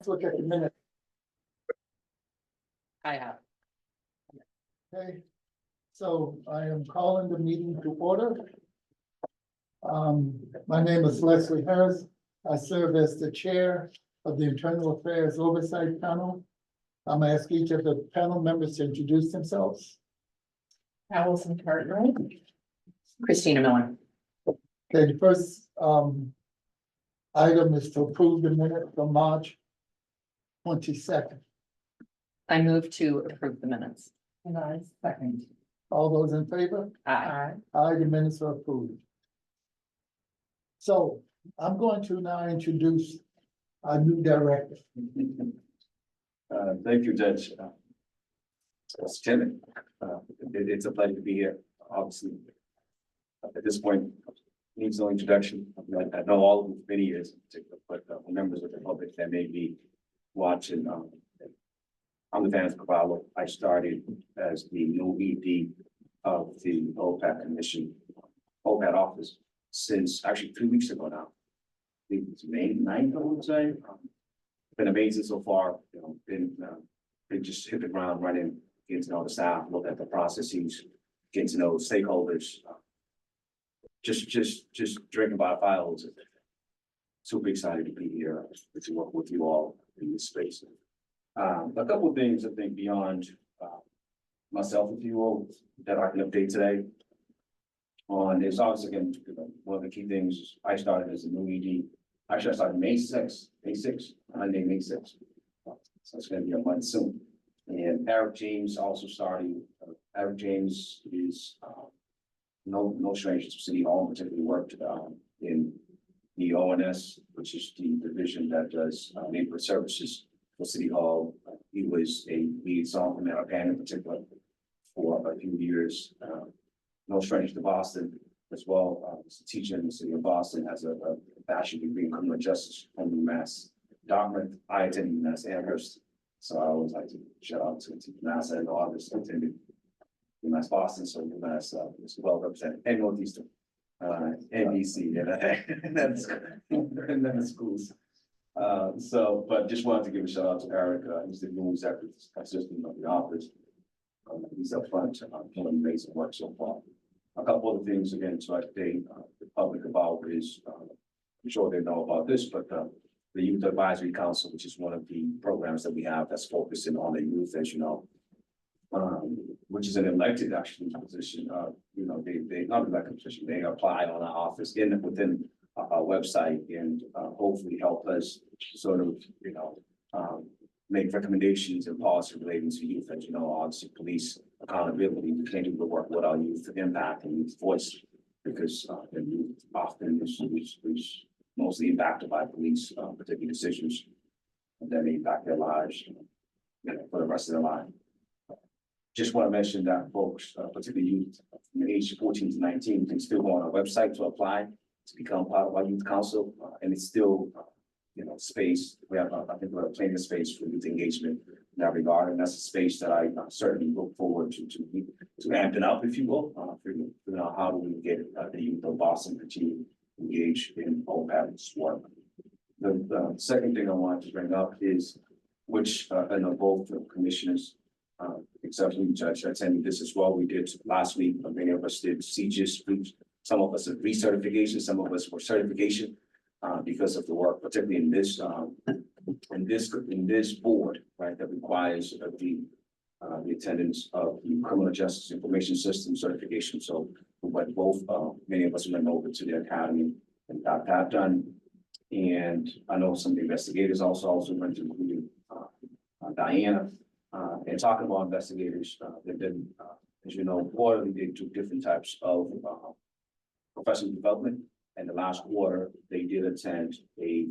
Let's look at the minute. I have. Okay, so I am calling the meeting to order. My name is Leslie Harris. I serve as the chair of the Internal Affairs Oversight Panel. I'm gonna ask each of the panel members to introduce themselves. Allison Cartwright. Christina Miller. Okay, the first item is to approve the minute from March 22nd. I move to approve the minutes. And I second. All those in favor? Aye. Aye, the minutes are approved. So I'm going to now introduce our new director. Thank you, Judge. Mr. Chairman, it's a pleasure to be here, obviously. At this point, needs no introduction. I know all of you for many years, in particular, but members of the public that may be watching, I'm the Dennis Cavallo. I started as the new ED of the OPAT Commission, OPAT office, since actually 3 weeks ago now. I think it's May 9th, I would say. Been amazing so far, you know, been just hit the ground running, getting to know the staff, look at the processes, getting to know stakeholders. Just drinking by files. Super excited to be here to work with you all in this space. A couple of things I think beyond myself, if you will, that I can update today on is obviously, again, one of the key things I started as a new ED. Actually, I started May 6th, Monday, May 6th. So it's gonna be a month soon. And Eric James also starting, Eric James is no stranger to City Hall, particularly worked in the ONS, which is the division that does neighborhood services for City Hall. He was a liaison from Mattapan in particular for a few years. No stranger to Boston as well. He's a teacher in the city of Boston, has a bachelor's degree in criminal justice from UMass Dartmouth. I attended UMass Amherst, so I always like to shout out to UMass. I know others attended UMass Boston, so UMass is well represented, and Northeastern, NBC, and then the schools. But just wanted to give a shout out to Eric. He's the new executive assistant of the office. He's up front, doing amazing work so far. A couple of things again to update the public about is, I'm sure they know about this, but the Youth Advisory Council, which is one of the programs that we have that's focusing on the youth, as you know, which is an elected actually position. You know, they not elected position, they apply on our office within our website and hopefully help us sort of, you know, make recommendations and policy relating to youth. As you know, obviously police accountability, we can't do the work without youth impact and youth voice, because the youth often is mostly impacted by police, particular decisions that impact their lives, you know, for the rest of their life. Just want to mention that folks, particularly youth from the age 14 to 19, can still go on our website to apply to become part of our youth council, and it's still, you know, space. We have, I think, we have plenty of space for youth engagement in that regard, and that's a space that I certainly look forward to amping up, if you will, figuring out how do we get the youth of Boston continue to engage in OPAT's work. The second thing I wanted to bring up is, which I know both the commissioners, except for you, Judge, attended this as well. We did last week. Many of us did CGIS. Some of us did recertification. Some of us were certification because of the work, particularly in this board, right, that requires the attendance of the criminal justice information system certification. So we went both. Many of us went over to the academy and got that done. And I know some of the investigators also went to, including Diana. And talking about investigators, they've been, as you know, quarterly, they do different types of professional development. And the last quarter, they did attend a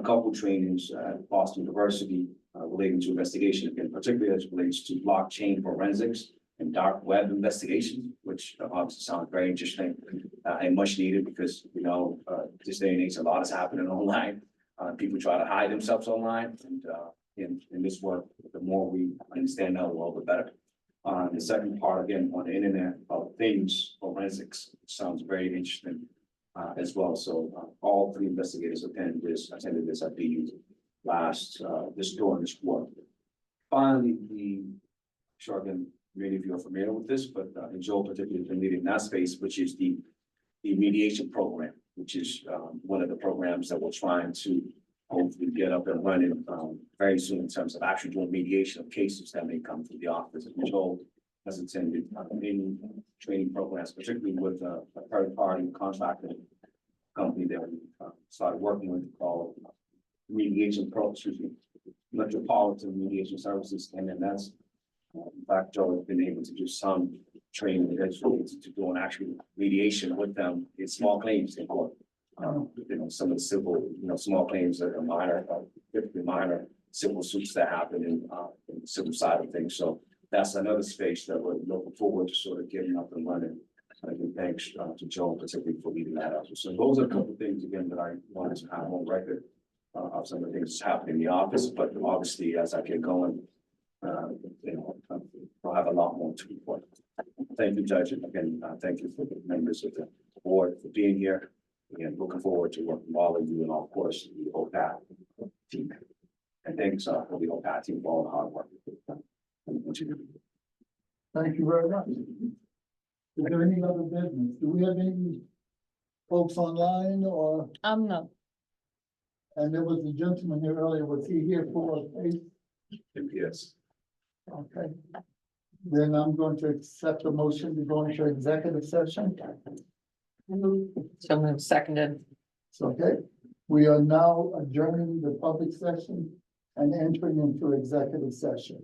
couple trainings at Boston University relating to investigation, again, particularly as it relates to blockchain forensics and dark web investigation, which obviously sounds very interesting and much needed because, you know, this day and age, a lot is happening online. People try to hide themselves online, and in this work, the more we understand that, the better. The second part, again, on the Internet of Things forensics sounds very interesting as well. So all three investigators attended this at the during this quarter. Finally, sure again, many of you are familiar with this, but Joe particularly has been leading that space, which is the mediation program, which is one of the programs that we're trying to hopefully get up and running very soon in terms of actually doing mediation of cases that may come through the office. And Joe has attended many training programs, particularly with a third-party contracting company that we started working with called Metropolitan Mediation Services, and then that's in fact, Joe has been able to do some training eventually to doing actually mediation with them in small claims in court. Some of the civil, small claims that are minor, typically minor civil suits that happen in the civil side of things. So that's another space that we're looking forward to sort of getting up and running. And again, thanks to Joe particularly for leading that up. So those are a couple of things again that I wanted to have on record of some of the things that's happening in the office, but obviously as I get going, we'll have a lot more to report. Thank you, Judge, and again, thank you for the members of the board for being here. Again, looking forward to working with all of you and of course the OPAT team. And thanks for the OPAT team for all the hard work. Thank you very much. Is there any other business? Do we have any folks online or, No. and there was a gentleman here earlier, was he here for a case? Yes. Okay. Then I'm going to accept the motion to go into executive session. So moved, seconded. So, okay, we are now adjourning the public session and entering into executive session.